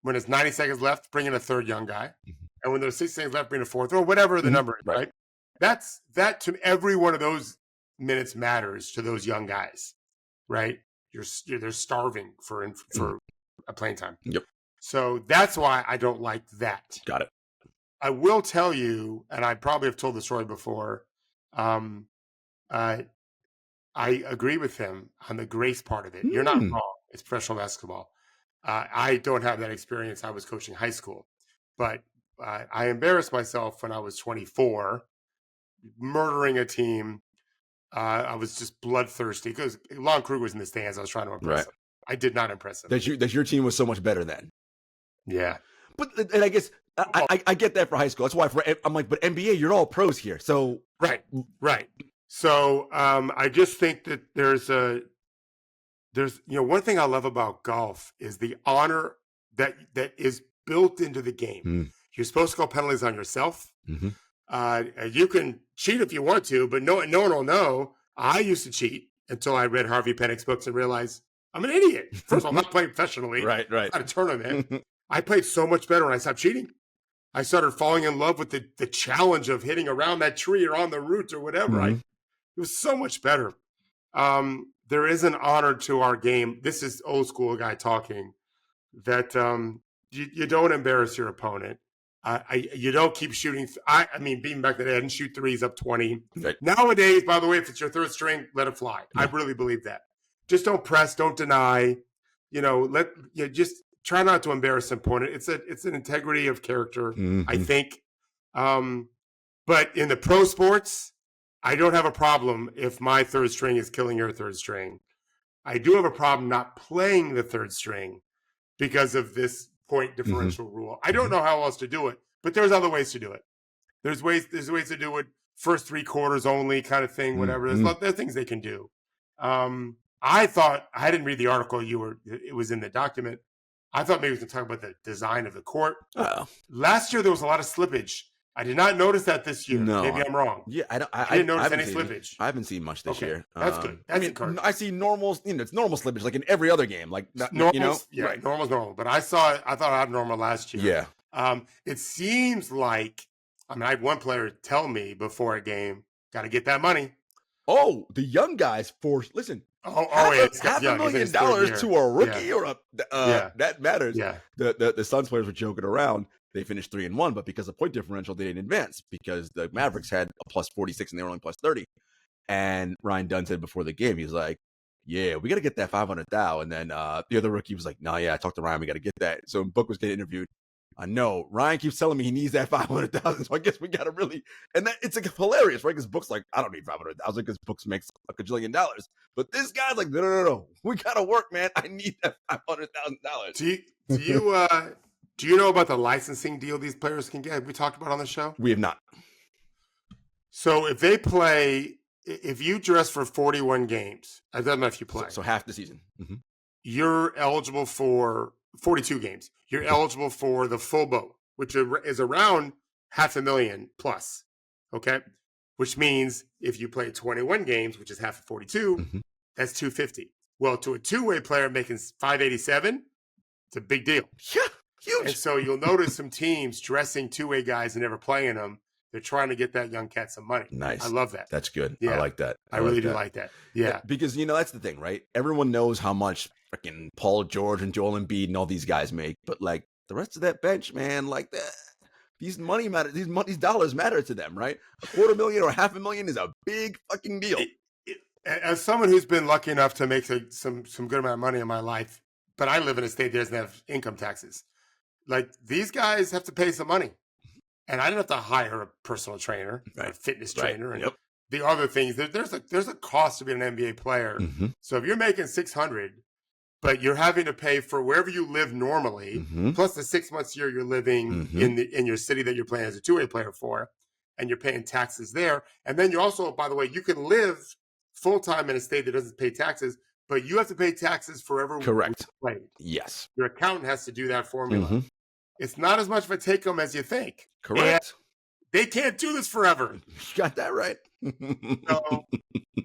S2: when it's 90 seconds left, bring in a 3rd young guy.
S1: Mm-hmm.
S2: And when there's 6 seconds left, bring a 4th or whatever the number is, right? That to every one of those minutes matters to those young guys, right? They're starving for a playing time.
S1: Yep.
S2: So that's why I don't like that.
S1: Got it.
S2: I will tell you, and I probably have told the story before, I agree with him on the grace part of it. You're not wrong. It's professional basketball. I don't have that experience. I was coaching high school. But I embarrassed myself when I was 24, murdering a team. I was just bloodthirsty because Lon Krug was in the stands. I was trying to impress him. I did not impress him.
S1: That your team was so much better then.
S2: Yeah.
S1: But and I guess I get that for high school. That's why I'm like, but NBA, you're all pros here. So
S2: right. So I just think that there's one thing I love about golf is the honor that is built into the game. You're supposed to call penalties on yourself.
S1: Mm-hmm.
S2: You can cheat if you want to, but no one will know. I used to cheat until I read Harvey Pennick's books and realized I'm an idiot. First of all, I'm not playing professionally.
S1: Right.
S2: At a tournament. I played so much better when I stopped cheating. I started falling in love with the challenge of hitting around that tree or on the roots or whatever.
S1: Mm-hmm.
S2: It was so much better. There is an honor to our game. This is old school guy talking, that you don't embarrass your opponent. You don't keep shooting. I mean, being back then, I didn't shoot threes up 20.
S1: Right.
S2: Nowadays, by the way, if it's your 3rd string, let it fly. Yeah. I really believe that. Just don't press, don't deny. Just try not to embarrass an opponent. It's an integrity of character, I think. But in the pro sports, I don't have a problem if my 3rd string is killing your 3rd string. I do have a problem not playing the 3rd string because of this point differential rule. I don't know how else to do it, but there's other ways to do it. There's ways to do it first 3 quarters only kind of thing, whatever. There's things they can do. I thought, I didn't read the article it was in the document. I thought maybe we could talk about the design of the court. Last year, there was a lot of slippage. I did not notice that this year. No, maybe I'm wrong.
S1: Yeah, I
S2: didn't notice any slippage.
S1: I haven't seen much this year.
S2: That's good. That's encouraging.
S1: I see normal, it's normal slippage like in every other game. Like,
S2: normal's,
S1: right.
S2: Normal's normal. But I thought I had normal last year.
S1: Yeah.
S2: It seems like, I had one player tell me before a game, got to get that money.
S1: Oh, the young guys listen.
S2: It's
S1: $500,000 to a rookie or that matters.
S2: Yeah.
S1: The Suns players were joking around. They finished 3-1, but because of point differential, they didn't advance because the Mavericks had a plus 46 and they were only plus 30. And Ryan Dunn said before the game, he's like, "Yeah, we got to get that 500,000." And then the other rookie was like, "No, I talked to Ryan, we got to get that." So when Book was getting interviewed, I know Ryan keeps telling me he needs that 500,000, so I guess we got to really. And that it's like hilarious, right? Because Book's like, "I don't need 500,000 because Books makes a $1 gajillion." But this guy's like, "No, we got to work, man. I need that $500,000."
S2: Do you know about the licensing deal these players can get? Have we talked about on the show?
S1: We have not.
S2: So if they play if you dress for 41 games, it doesn't matter if you play.
S1: So half the season.
S2: You're eligible for 42 games. You're eligible for the full boat, which is around $500,000 plus. Okay. Which means if you play 21 games, which is half of 42, that's 250. Well, to a two-way player making 587, it's a big deal.
S1: Yeah, huge.
S2: And so you'll notice some teams dressing two-way guys and never playing them. They're trying to get that young cat some money.
S1: Nice.
S2: I love that.
S1: That's good.
S2: Yeah.
S1: I like that.
S2: I really do like that. Yeah.
S1: Because, that's the thing, right? Everyone knows how much freaking Paul George and Joel Embiid and all these guys make. But, like, the rest of that bench, man, like, these dollars matter to them, right? $250,000 or $500,000 is a big fucking deal.
S2: As someone who's been lucky enough to make some good amount of money in my life, but I live in a state that doesn't have income taxes. Like, these guys have to pay some money. And I don't have to hire a personal trainer, or a fitness trainer, and the other things. There's a cost to being an NBA player. So if you're making $600, but you're having to pay for wherever you live normally, plus the 6 months a year you're living in your city that you're playing as a two-way player for, and you're paying taxes there. And then you also, by the way, you can live full-time in a state that doesn't pay taxes, but you have to pay taxes forever.
S1: Correct.
S2: Right.
S1: Yes.
S2: Your accountant has to do that formula. It's not as much of a take-home as you think.
S1: Correct.
S2: And they can't do this forever.
S1: You got that right.
S2: So,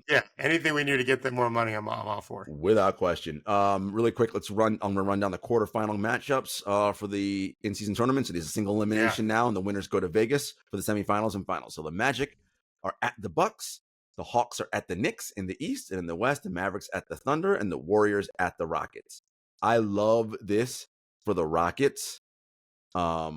S2: yeah, anything we need to get them more money, I'm all for.
S1: Without question. Really quick, I'm going to run down the quarterfinal matchups for the in-season tournament. So there's a single elimination now, and the winners go to Vegas for the semifinals and finals. So the Magic are at the Bucks. The Hawks are at the Knicks in the East, and in the West, the Mavericks at the Thunder, and the Warriors at the Rockets. I love this for the Rockets. I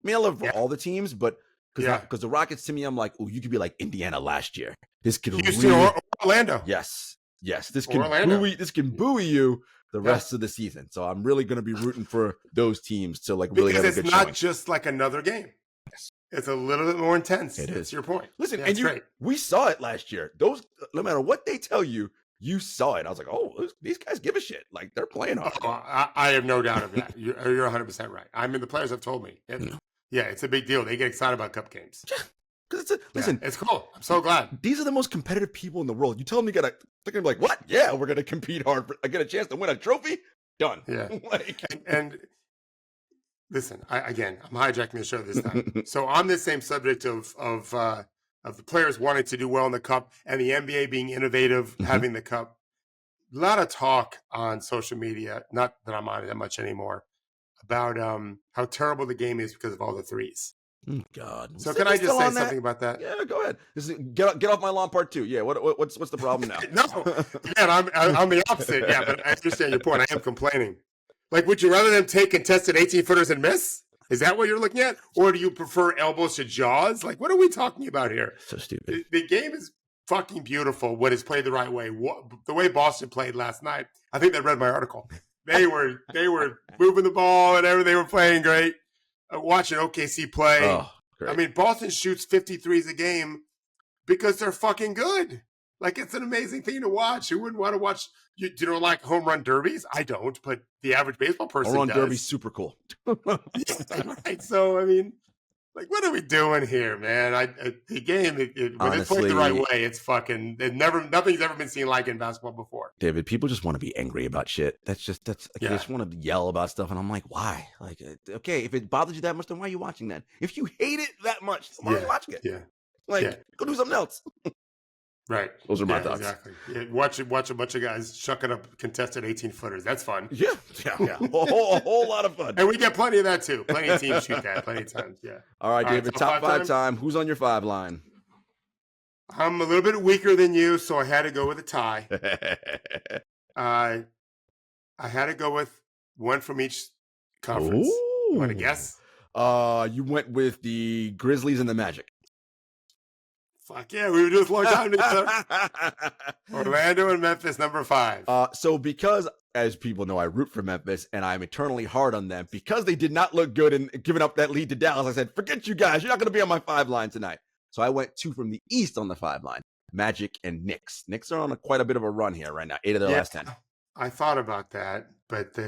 S1: love for all the teams, but because the Rockets, to me, I'm like, oh, you could be like Indiana last year. This could
S2: Houston or Orlando.
S1: Yes. This can buoy you the rest of the season. So I'm really going to be rooting for those teams to really have a good showing.
S2: Because it's not just like another game. Yes. It's a little bit more intense.
S1: It is.
S2: That's your point.
S1: Listen, we saw it last year. Those, no matter what they tell you, you saw it. I was like, oh, these guys give a shit. Like, they're playing hard.
S2: I have no doubt of that. You're 100% right. I mean, the players have told me. It's a big deal. They get excited about cup games.
S1: Yeah. Because listen,
S2: it's cool. I'm so glad.
S1: These are the most competitive people in the world. You tell them they're going to be like, what? Yeah, we're going to compete hard. I get a chance to win a trophy? Done.
S2: Yeah. and listen, I'm hijacking the show this time. So on this same subject of the players wanting to do well in the cup and the NBA being innovative, having the cup, a lot of talk on social media, not that I'm on it that much anymore, about how terrible the game is because of all the threes.
S1: God.
S2: So can I just say something about that?
S1: Yeah, go ahead. Get off my lawn part 2. Yeah, what's the problem now?
S2: No, I'm the opposite. Yeah, but I understand your point. I am complaining. Like, would you rather them take contested 18-footers and miss? Is that what you're looking at? Or do you prefer elbows to jaws? Like, what are we talking about here?
S1: So stupid.
S2: The game is fucking beautiful when it's played the right way. The way Boston played last night, I think they read my article. They were moving the ball and everything. They were playing great. Watching OKC play.
S1: Oh, great.
S2: I mean, Boston shoots 53s a game because they're fucking good. Like, it's an amazing thing to watch. Who wouldn't want to watch? You don't like home run derbies? I don't, but the average baseball person does.
S1: Home run derby's super cool.
S2: Right. So, I mean, like, what are we doing here, man? The game, when it's played the right way, it's fucking. Nothing's ever been seen like in basketball before.
S1: David, people just want to be angry about shit. They just want to yell about stuff, and I'm like, why? Like, okay, if it bothers you that much, then why are you watching that? If you hate it that much, why are you watching it?
S2: Yeah.
S1: Go do something else.
S2: Right.
S1: Those are my thoughts.
S2: Exactly. Yeah, watch a bunch of guys shucking up contested 18-footers. That's fun.
S1: Yeah. A whole lot of fun.
S2: And we get plenty of that, too. Plenty of teams shoot that. Plenty of times, yeah.
S1: All right, David, top five time. Who's on your 5 line?
S2: I'm a little bit weaker than you, so I had to go with a tie. I had to go with one from each conference.
S1: Ooh.
S2: You want to guess?
S1: You went with the Grizzlies and the Magic.
S2: Fuck yeah, we were doing this a long time together. Orlando and Memphis, number 5.
S1: So because, as people know, I root for Memphis and I'm eternally hard on them, because they did not look good in giving up that lead to Dallas, I said, forget you guys. You're not going to be on my 5 line tonight. So I went 2 from the East on the 5 line, Magic and Knicks. Knicks are on quite a bit of a run here right now, 8 of their last 10.
S2: I thought about that, but they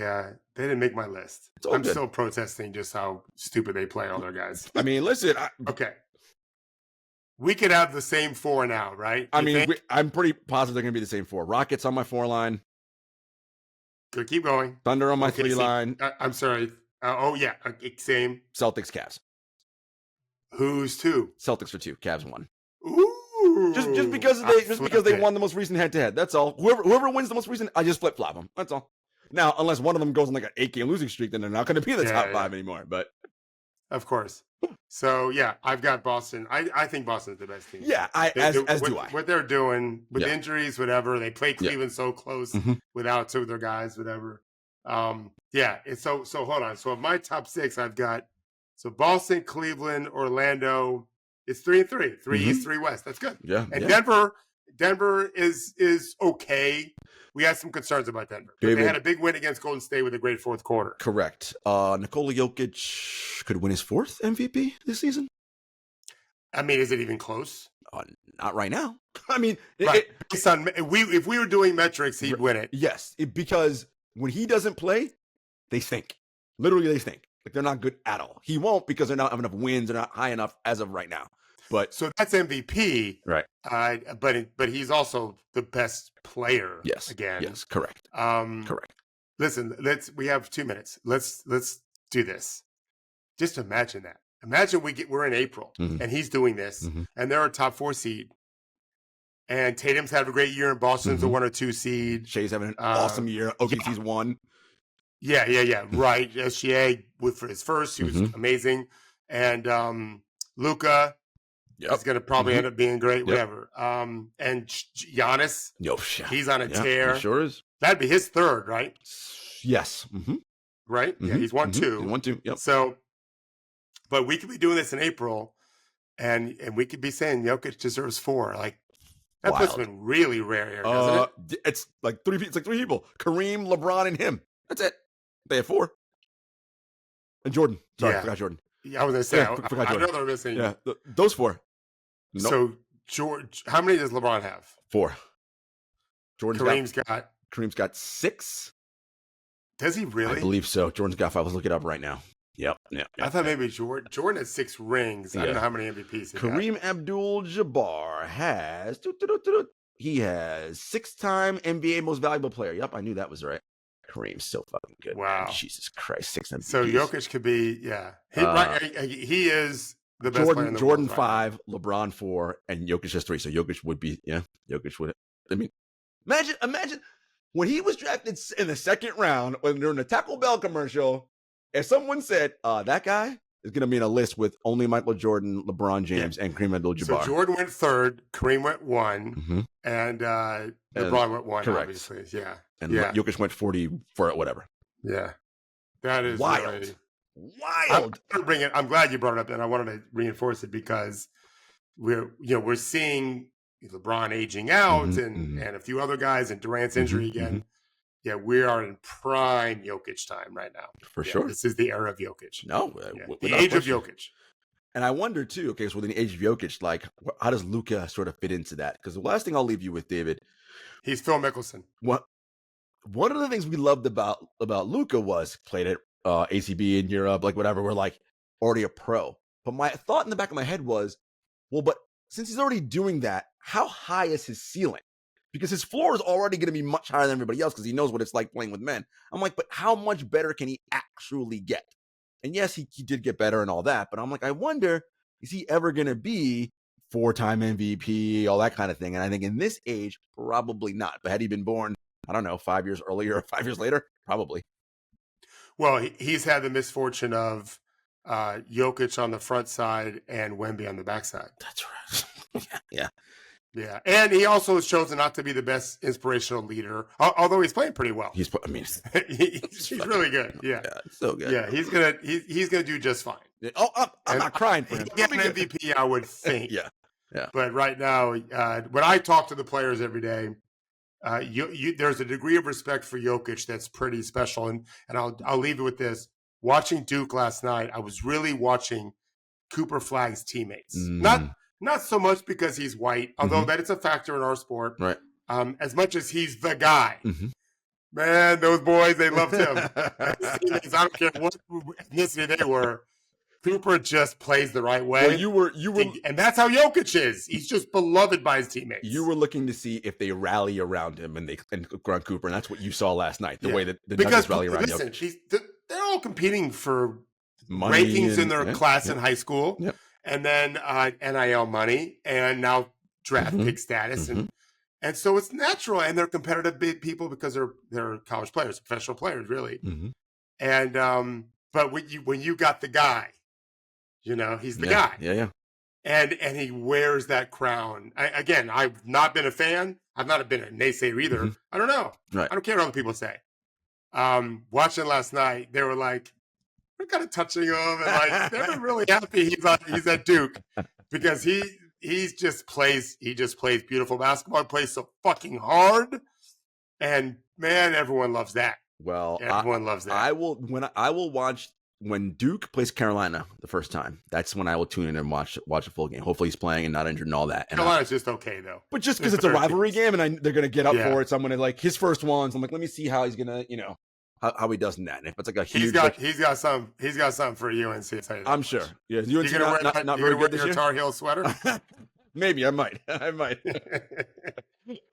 S2: didn't make my list. I'm still protesting just how stupid they play all their guys.
S1: I mean, listen.
S2: Okay. we could have the same 4 now, right?
S1: I mean, I'm pretty positive they're going to be the same 4. Rockets on my 4 line.
S2: Good, keep going.
S1: Thunder on my 3 line.
S2: I'm sorry. Same.
S1: Celtics, Cavs.
S2: Who's 2?
S1: Celtics for 2. Cavs 1.
S2: Ooh.
S1: Just because they won the most recent head-to-head. That's all. Whoever wins the most recent, I just flip-flop them. That's all. Now, unless one of them goes on like an 8-game losing streak, then they're not going to be in the top 5 anymore. But
S2: of course. So yeah, I've got Boston. I think Boston's the best team.
S1: Yeah, as do I.
S2: What they're doing with injuries, whatever. They play Cleveland so close without 2 of their guys, whatever. So hold on. So of my top 6, I've got Boston, Cleveland, Orlando. It's 3-3. 3 East, 3 West. That's good.
S1: Yeah.
S2: And Denver is okay. We had some concerns about Denver. They had a big win against Golden State with a great 4th quarter.
S1: Correct. Nikola Jokic could win his 4th MVP this season.
S2: I mean, is it even close?
S1: Not right now. I mean,
S2: based on if we were doing metrics, he'd win it.
S1: Yes, because when he doesn't play, they stink. Literally, they stink. Like they're not good at all. He won't because they're not have enough wins. They're not high enough as of right now. But
S2: so that's MVP,
S1: right?
S2: But he's also the best player.
S1: Yes.
S2: Again.
S1: Yes. Correct.
S2: Correct. Listen, we have 2 minutes. Let's do this. Just imagine that. Imagine we're in April and he's doing this and they're a top 4 seed. And Tatum's having a great year and Boston's a 1 or 2 seed.
S1: Shea's having an awesome year. OKC's 1.
S2: Yeah. Right. SGA for his first, he was amazing. And Luka is going to probably end up being great, whatever. And Giannis, he's on a tear.
S1: He sure is.
S2: That'd be his 3rd, right?
S1: Yes.
S2: Right? Yeah, he's 1-2.
S1: 1-2, yep.
S2: So, but we could be doing this in April, and we could be saying Jokic deserves 4. Like, that puts him in really rare air, doesn't it?
S1: It's like 3 people. Kareem, LeBron, and him. That's it. They have 4. And Jordan. Sorry, I forgot Jordan.
S2: Yeah, I was going to say,
S1: forgot
S2: I
S1: Jordan.
S2: know they're missing.
S1: Yeah, those 4. Nope.
S2: So, George, how many does LeBron have?
S1: 4.
S2: Kareem's
S1: got 6.
S2: Does he really?
S1: I believe so. Jordan's got 5. Let's look it up right now. Yep.
S2: I thought maybe Jordan had 6 rings. I don't know how many MVPs he
S1: Kareem Abdul-Jabbar has... He has 6-time NBA Most Valuable Player. Yep, I knew that was right. Kareem's so fucking good.
S2: Wow.
S1: Man. Jesus Christ, 6 MVPs.
S2: So Jokic could be, he is the best player in the
S1: Jordan
S2: world
S1: 5, LeBron 4, and Jokic has 3. So Jokic would be, Jokic would. I mean, imagine when he was drafted in the 2nd round, when during the Taco Bell commercial, if someone said, that guy is going to be in a list with only Michael Jordan, LeBron James, and Kareem Abdul-Jabbar.
S2: So Jordan went 3rd, Kareem went 1, and LeBron went 1,
S1: correct.
S2: Obviously. Yeah.
S1: And Jokic went 40 for it, whatever.
S2: Yeah. That is
S1: wild.
S2: Really,
S1: wild.
S2: I'm glad you brought it up, and I wanted to reinforce it because we're seeing LeBron aging out and a few other guys and Durant's injury again. Yeah, we are in prime Jokic time right now.
S1: For sure.
S2: This is the era of Jokic.
S1: No.
S2: The age of Jokic.
S1: And I wonder, too, okay, so with the age of Jokic, like, how does Luka sort of fit into that? Because the last thing I'll leave you with, David.
S2: He's Phil Mickelson.
S1: One of the things we loved about Luka was played at ACB in Europe, like whatever, we're like already a pro. But my thought in the back of my head was, well, but since he's already doing that, how high is his ceiling? Because his floor is already going to be much higher than everybody else because he knows what it's like playing with men. I'm like, but how much better can he actually get? And yes, he did get better and all that, but I'm like, I wonder, is he ever going to be 4-time MVP, all that kind of thing? And I think in this age, probably not. But had he been born, I don't know, 5 years earlier or 5 years later, probably.
S2: Well, he's had the misfortune of Jokic on the front side and Wemby on the backside.
S1: That's right. Yeah.
S2: Yeah, and he also has chosen not to be the best inspirational leader, although he's playing pretty well.
S1: He's
S2: really good. Yeah,
S1: so good.
S2: Yeah, he's gonna do just fine.
S1: Oh, I'm not crying for him.
S2: He'll get an MVP, I would think.
S1: Yeah.
S2: But right now, when I talk to the players every day, there's a degree of respect for Jokic that's pretty special. And I'll leave it with this: watching Duke last night, I was really watching Cooper Flagg's teammates. Not so much because he's white, although that is a factor in our sport.
S1: Right.
S2: As much as he's the guy. Man, those boys, they loved him. I don't care what ethnicity they were. Cooper just plays the right way.
S1: Well, you were,
S2: and that's how Jokic is. He's just beloved by his teammates.
S1: You were looking to see if they rally around him and around Cooper, and that's what you saw last night. The way that the Nuggets rally around Jokic.
S2: They're all competing for
S1: money
S2: rankings in their class in high school, and then NIL money, and now draft pick status, and so it's natural. And they're competitive big people because they're college players, professional players, really. And but when you got the guy, he's the guy.
S1: Yeah.
S2: And he wears that crown. I've not been a fan. I've not been a naysayer either. I don't know.
S1: Right.
S2: I don't care what other people say. Watching last night, they were like, we're kind of touching him, and like they're really happy he's at Duke because he just plays beautiful basketball. He plays so fucking hard, and man, everyone loves that.
S1: Well,
S2: everyone loves that.
S1: I will watch when Duke plays Carolina the first time. That's when I will tune in and watch a full game. Hopefully he's playing and not injured and all that. And
S2: Carolina's just okay though.
S1: But just because it's a rivalry game and they're gonna get up for it, so I'm gonna like his first ones. I'm like, let me see how he's gonna, how he does in that. And if it's like a huge,
S2: he's got something for UNC.
S1: I'm sure. Yeah, UNC
S2: you gonna
S1: not very good this
S2: your
S1: year?
S2: Tar Heel sweater?
S1: Maybe I might.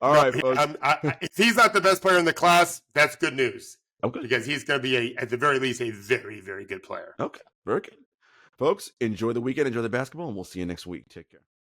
S1: All right, folks.
S2: If he's not the best player in the class, that's good news.
S1: Okay.
S2: Because he's going to be, at the very least, a very, very good player.
S1: Okay. Very good. Folks, enjoy the weekend, enjoy the basketball, and we'll see you next week. Take care.